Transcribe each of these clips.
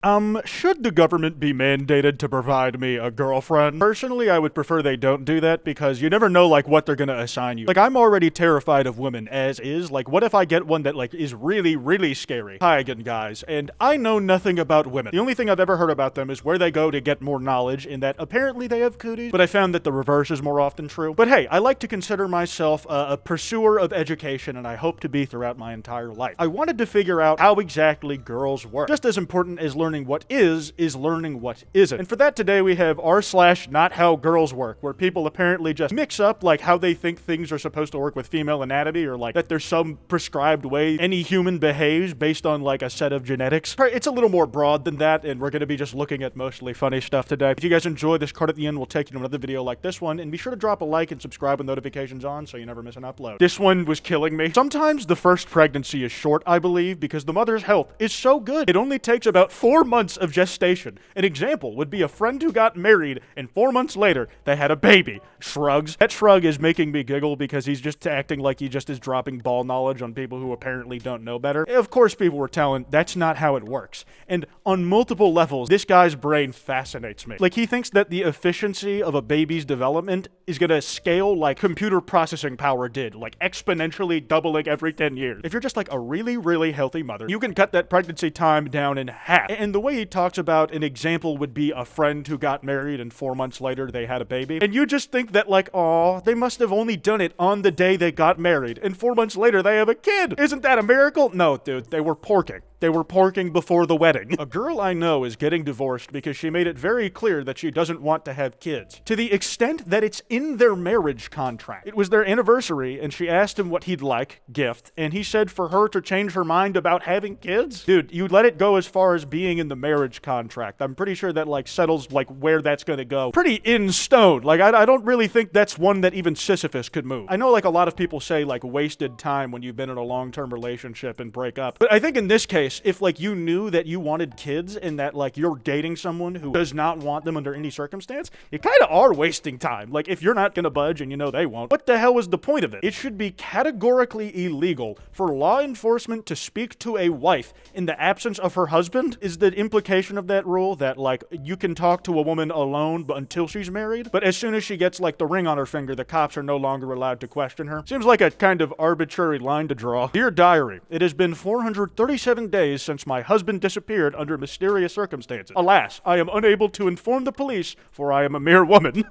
Should the government be mandated to provide me a girlfriend? Personally, I would prefer they don't do that because you never know, like, what they're gonna assign you. Like, I'm already terrified of women as is. Like, what if I get one that, like, is really, really scary? Hi again, guys. And I know nothing about women. The only thing I've ever heard about them is where they go to get more knowledge, in that apparently they have cooties, but I found that the reverse is more often true. But hey, I like to consider myself a pursuer of education, and I hope to be throughout my entire life. I wanted to figure out how exactly girls work. Just as important as learning what is learning what isn't. And for that today we have r/nothowgirlswork, where people apparently just mix up like how they think things are supposed to work with female anatomy, or like that there's some prescribed way any human behaves based on like a set of genetics. It's a little more broad than that, and we're going to be just looking at mostly funny stuff today. If you guys enjoy, this card at the end will take you to another video like this one, and be sure to drop a like and subscribe with notifications on so you never miss an upload. This one was killing me. Sometimes the first pregnancy is short, I believe, because the mother's health is so good. It only takes about 4 months of gestation. An example would be a friend who got married and 4 months later they had a baby. Shrugs. That shrug is making me giggle because he's just acting like he just is dropping ball knowledge on people who apparently don't know better. Of course people were telling that's not how it works. And on multiple levels, this guy's brain fascinates me. Like, he thinks that the efficiency of a baby's development is gonna scale like computer processing power did, like exponentially doubling every 10 years. If you're just like a really, really healthy mother, you can cut that pregnancy time down in half. And the way he talks about an example would be a friend who got married and 4 months later they had a baby. And you just think that like, aw, they must have only done it on the day they got married, and 4 months later they have a kid. Isn't that a miracle? No, dude, they were porking. They were porking before the wedding. A girl I know is getting divorced because she made it very clear that she doesn't want to have kids, to the extent that it's in their marriage contract. It was their anniversary, and she asked him what he'd like, gift, and he said for her to change her mind about having kids? Dude, you let it go as far as being in the marriage contract. I'm pretty sure that like settles like where that's gonna go. Pretty in stone. Like, I don't really think that's one that even Sisyphus could move. I know like a lot of people say like wasted time when you've been in a long-term relationship and break up, but I think in this case, if like you knew that you wanted kids and that like you're dating someone who does not want them under any circumstance, you kind of are wasting time. Like, if you're not gonna budge and you know they won't, what the hell is the point of it? It should be categorically illegal for law enforcement to speak to a wife in the absence of her husband. Is the implication of that rule that like you can talk to a woman alone but until she's married, but as soon as she gets like the ring on her finger, the cops are no longer allowed to question her? Seems like a kind of arbitrary line to draw. Dear diary, it has been 437 days since my husband disappeared under mysterious circumstances. Alas, I am unable to inform the police, for I am a mere woman.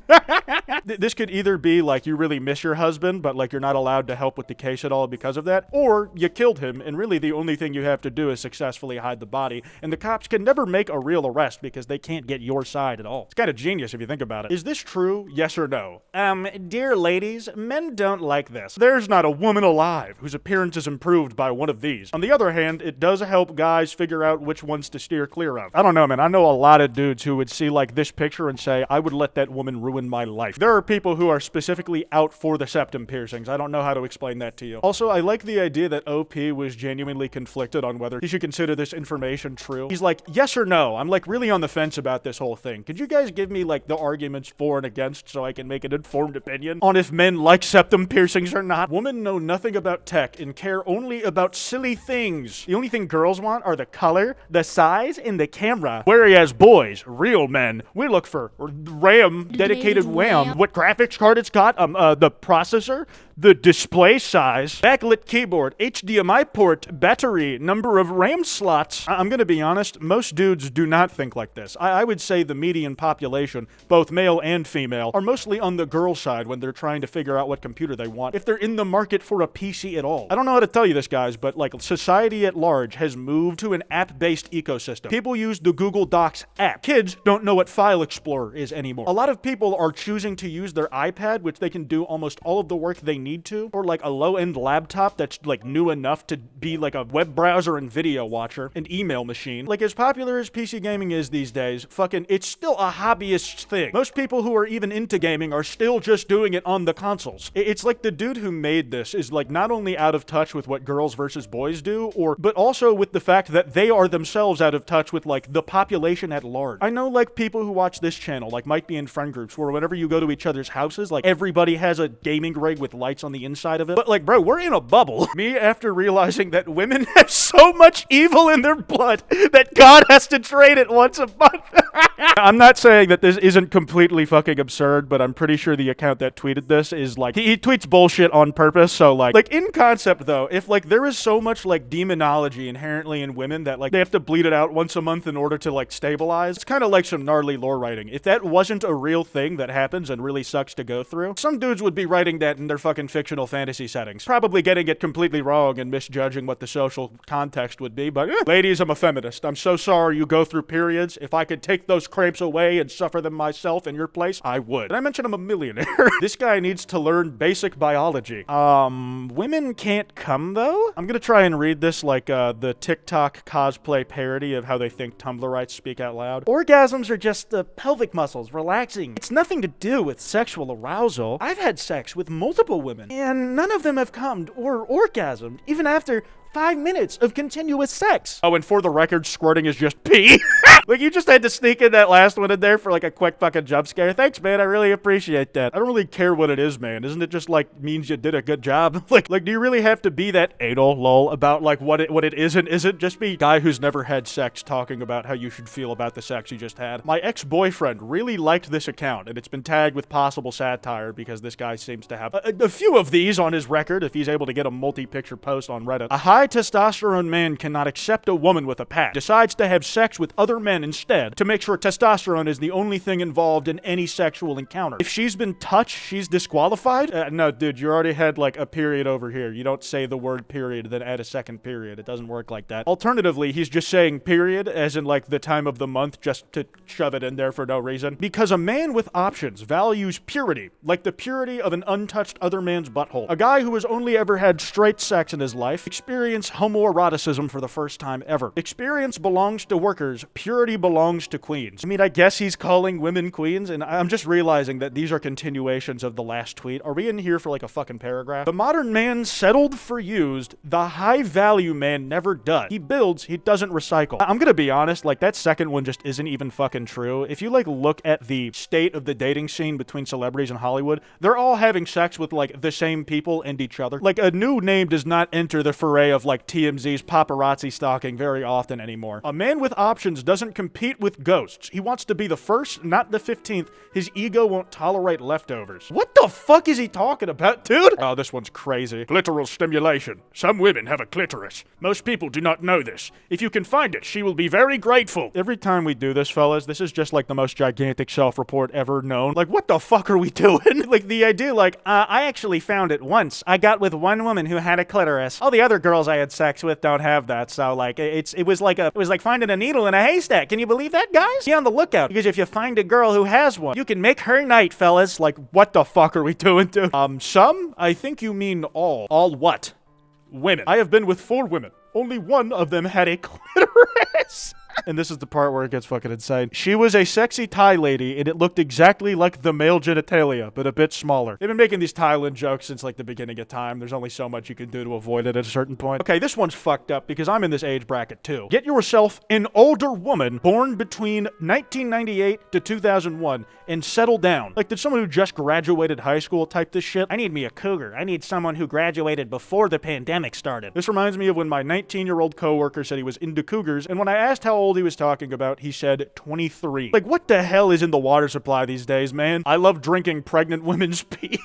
This could either be like you really miss your husband, but like you're not allowed to help with the case at all because of that, or you killed him, and really the only thing you have to do is successfully hide the body, and the cops can never make a real arrest because they can't get your side at all. It's kind of genius if you think about it. Is this true? Yes or no? Dear ladies, men don't like this. There's not a woman alive whose appearance is improved by one of these. On the other hand, it does help guys figure out which ones to steer clear of. I don't know, man. I know a lot of dudes who would see like this picture and say, I would let that woman ruin my life. There are people who are specifically out for the septum piercings. I don't know how to explain that to you. Also, I like the idea that OP was genuinely conflicted on whether he should consider this information true. He's like, yes or no? I'm like really on the fence about this whole thing. Could you guys give me like the arguments for and against so I can make an informed opinion on if men like septum piercings or not? Women know nothing about tech and care only about silly things. The only thing girls want are the color, the size, and the camera. Whereas boys, real men, we look for RAM, dedicated RAM, what graphics card it's got, the processor, the display size, backlit keyboard, HDMI port, battery, number of RAM slots. I'm gonna be honest, most dudes do not think like this. I would say the median population, both male and female, are mostly on the girl side when they're trying to figure out what computer they want, if they're in the market for a PC at all. I don't know how to tell you this, guys, but like society at large has moved to an app-based ecosystem. People use the Google Docs app. Kids don't know what File Explorer is anymore. A lot of people are choosing to use their iPad, which they can do almost all of the work they need to, or like a low-end laptop that's like new enough to be like a web browser and video watcher and email machine. Like, as popular as PC gaming is these days, fucking it's still a hobbyist thing. Most people who are even into gaming are still just doing it on the consoles. It's like the dude who made this is like not only out of touch with what girls versus boys do, but also with the fact that they are themselves out of touch with like the population at large. I know like people who watch this channel like might be in friend groups where whenever you go to each other's houses, like everybody has a gaming rig with lights on the inside of it. But like, bro, we're in a bubble. Me, after realizing that women have so much evil in their blood that God has to drain it once a month. I'm not saying that this isn't completely fucking absurd, but I'm pretty sure the account that tweeted this is like, he tweets bullshit on purpose, so like in concept though, if like there is so much like demonology inherently in women that like they have to bleed it out once a month in order to like stabilize, it's kind of like some gnarly lore writing. If that wasn't a real thing that happens and really sucks to go through, some dudes would be writing that in their fucking fictional fantasy settings. Probably getting it completely wrong and misjudging what the social context would be, but ladies, I'm a feminist. I'm so sorry you go through periods. If I could take those cramps away and suffer them myself in your place, I would. Did I mention I'm a millionaire? This guy needs to learn basic biology. Women can't come though? I'm gonna try and read this like the TikTok cosplay parody of how they think Tumblrites speak out loud. Orgasms are just the pelvic muscles relaxing. It's nothing to do with sexual arousal. I've had sex with multiple women, and none of them have cummed or orgasmed, even after 5 minutes of continuous sex. Oh, and for the record, squirting is just pee. Like, you just had to sneak in that last one in there for like a quick fucking jump scare. Thanks, man. I really appreciate that. I don't really care what it is, man. Isn't it just like means you did a good job? like, do you really have to be that anal lol about like what it is and isn't? Just be a guy who's never had sex talking about how you should feel about the sex you just had. My ex-boyfriend really liked this account, and it's been tagged with possible satire because this guy seems to have a few of these on his record if he's able to get a multi-picture post on Reddit. A high testosterone man cannot accept a woman with a patch, decides to have sex with other men instead to make sure testosterone is the only thing involved in any sexual encounter. If she's been touched, she's disqualified? No, dude, you already had like a period over here. You don't say the word period, then add a second period. It doesn't work like that. Alternatively, he's just saying period, as in like the time of the month, just to shove it in there for no reason. Because a man with options values purity, like the purity of an untouched other man's butthole. A guy who has only ever had straight sex in his life experience homoeroticism for the first time ever. Experience belongs to workers. Purity belongs to queens. I mean, I guess he's calling women queens, and I'm just realizing that these are continuations of the last tweet. Are we in here for like a fucking paragraph? The modern man settled for used. The high value man never does. He builds, he doesn't recycle. I'm gonna be honest, like that second one just isn't even fucking true. If you like look at the state of the dating scene between celebrities in Hollywood, they're all having sex with like the same people and each other. Like a new name does not enter the foray of like TMZ's paparazzi stalking very often anymore. A man with options doesn't compete with ghosts. He wants to be the first, not the 15th. His ego won't tolerate leftovers. What the fuck is he talking about, dude? Oh, this one's crazy. Clitoral stimulation. Some women have a clitoris. Most people do not know this. If you can find it, she will be very grateful. Every time we do this, fellas, this is just like the most gigantic self-report ever known. Like, what the fuck are we doing? Like, the idea, like, I actually found it once. I got with one woman who had a clitoris. All the other girls I had sex with don't have that, so, like, it was like finding a needle in a haystack. Can you believe that, guys? Be on the lookout, because if you find a girl who has one, you can make her night, fellas. Like, what the fuck are we doing, dude? Some? I think you mean all. All what? Women. I have been with 4 women. Only one of them had a clitoris. And this is the part where it gets fucking insane. She was a sexy Thai lady, and it looked exactly like the male genitalia, but a bit smaller. They've been making these Thailand jokes since like the beginning of time. There's only so much you can do to avoid it at a certain point. Okay, this one's fucked up because I'm in this age bracket too. Get yourself an older woman born between 1998 to 2001 and settle down. Like, did someone who just graduated high school type this shit? I need me a cougar. I need someone who graduated before the pandemic started. This reminds me of when my 19-year-old coworker said he was into cougars, and when I asked how old he was talking about, he said 23. Like, what the hell is in the water supply these days, man? I love drinking pregnant women's pee.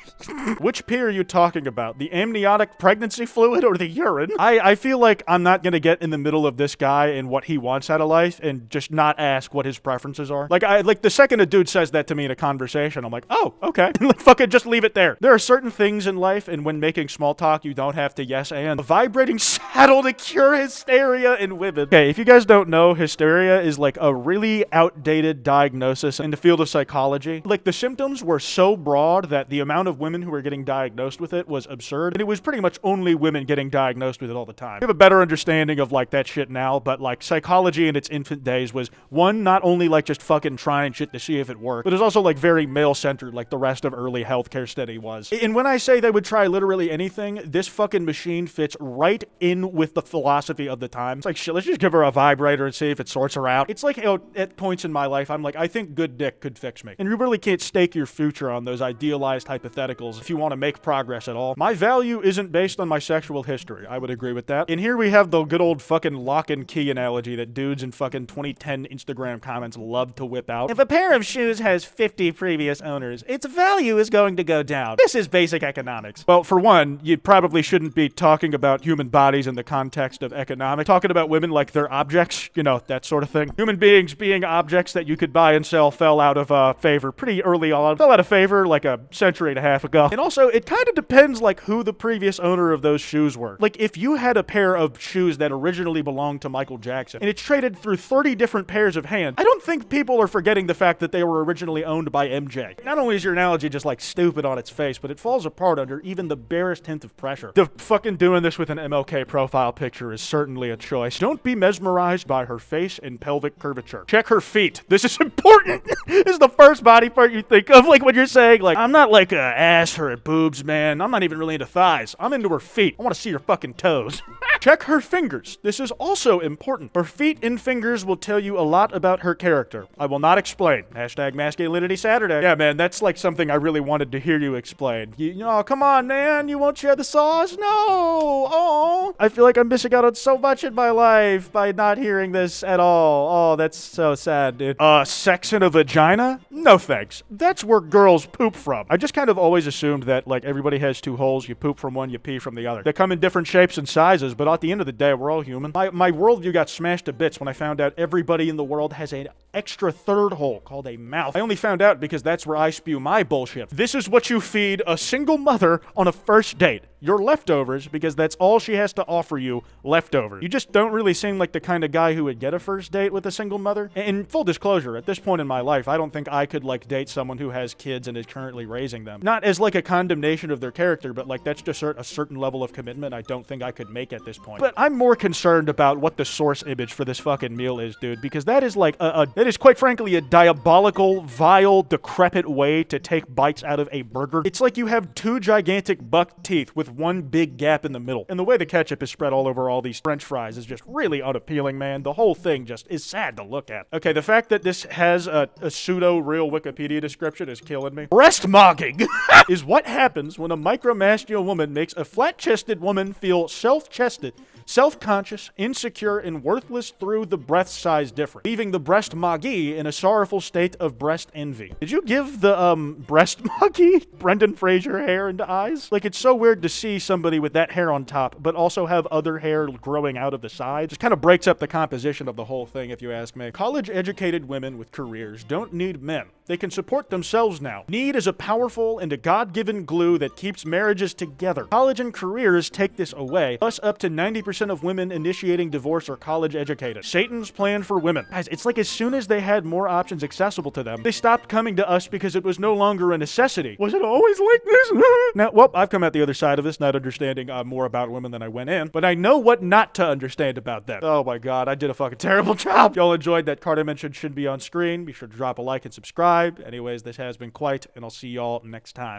Which pee are you talking about? The amniotic pregnancy fluid or the urine? I feel like I'm not gonna get in the middle of this guy and what he wants out of life and just not ask what his preferences are. Like the second a dude says that to me in a conversation, I'm like, oh, okay. Like, fucking just leave it there. There are certain things in life, and when making small talk, you don't have to yes and. A vibrating saddle to cure hysteria in women. Okay, if you guys don't know, hysteria is like a really outdated diagnosis in the field of psychology. Like, the symptoms were so broad that the amount of women who were getting diagnosed with it was absurd, and it was pretty much only women getting diagnosed with it all the time. We have a better understanding of like that shit now, but like psychology in its infant days was one, not only like just fucking trying shit to see if it worked, but it was also like very male-centered like the rest of early healthcare study was. And when I say they would try literally anything, this fucking machine fits right in with the philosophy of the time. It's like, shit, let's just give her a vibrator and see if it sorts her out. It's like, at points in my life, I'm like, I think good dick could fix me. And you really can't stake your future on those idealized hypotheticals if you want to make progress at all. My value isn't based on my sexual history. I would agree with that. And here we have the good old fucking lock and key analogy that dudes in fucking 2010 Instagram comments love to whip out. If a pair of shoes has 50 previous owners, its value is going to go down. This is basic economics. Well, for one, you probably shouldn't be talking about human bodies in the context of economics. Talking about women like they're objects, you know, that sort of thing. Human beings being objects that you could buy and sell fell out of favor pretty early on. Fell out of favor like a century and a half ago. And also, it kind of depends like who the previous owner of those shoes were. Like, if you had a pair of shoes that originally belonged to Michael Jackson, and it's traded through 30 different pairs of hands, I don't think people are forgetting the fact that they were originally owned by MJ. Not only is your analogy just like stupid on its face, but it falls apart under even the barest hint of pressure. The fucking doing this with an MLK profile picture is certainly a choice. Don't be mesmerized by her face and pelvic curvature. Check her feet. This is important. This is the first body part you think of, like when you're saying, like, I'm not like a ass or a boobs, man. I'm not even really into thighs. I'm into her feet. I want to see her fucking toes. Check her fingers. This is also important. Her feet and fingers will tell you a lot about her character. I will not explain. Hashtag Masculinity Saturday. Yeah, man, that's like something I really wanted to hear you explain. Oh, come on, man. You won't share the sauce? No. Oh, I feel like I'm missing out on so much in my life by not hearing this at all. Oh, that's so sad, dude. Sex in a vagina? No thanks. That's where girls poop from. I just kind of always assumed that, like, everybody has two holes. You poop from one, you pee from the other. They come in different shapes and sizes, but at the end of the day, we're all human. My worldview got smashed to bits when I found out everybody in the world has an extra third hole called a mouth. I only found out because that's where I spew my bullshit. This is what you feed a single mother on a first date. Your leftovers, because that's all she has to offer you, leftovers. You just don't really seem like the kind of guy who would get a first date with a single mother. And full disclosure, at this point in my life, I don't think I could, like, date someone who has kids and is currently raising them. Not as, like, a condemnation of their character, but, like, that's just a certain level of commitment I don't think I could make at this point. But I'm more concerned about what the source image for this fucking meal is, dude, because that is, like, that is, quite frankly, a diabolical, vile, decrepit way to take bites out of a burger. It's like you have two gigantic buck teeth with one big gap in the middle. And the way the ketchup is spread all over all these french fries is just really unappealing, man. The whole thing just is sad to look at. Okay, the fact that this has a pseudo-real Wikipedia description is killing me. Breast mogging is what happens when a micromasculine woman makes a flat-chested woman feel self-chested, self-conscious, insecure, and worthless through the breast size difference, leaving the breast moggy in a sorrowful state of breast envy. Did you give the, breast moggy Brendan Fraser hair into eyes? Like, it's so weird to see somebody with that hair on top, but also have other hair growing out of the sides. Just kind of breaks up the composition of the whole thing, if you ask me. College-educated women with careers don't need men. They can support themselves now. Need is a powerful and a God-given glue that keeps marriages together. College and careers take this away, thus up to 90% of women initiating divorce are college-educated. Satan's plan for women. Guys, it's like as soon as they had more options accessible to them, they stopped coming to us because it was no longer a necessity. Was it always like this? Now, well, I've come out the other side of this, not understanding more about women than I went in, but I know what not to understand about them. Oh my God, I did a fucking terrible job. If y'all enjoyed that card I mentioned should be on screen, be sure to drop a like and subscribe. Anyways, this has been Kwite, and I'll see y'all next time.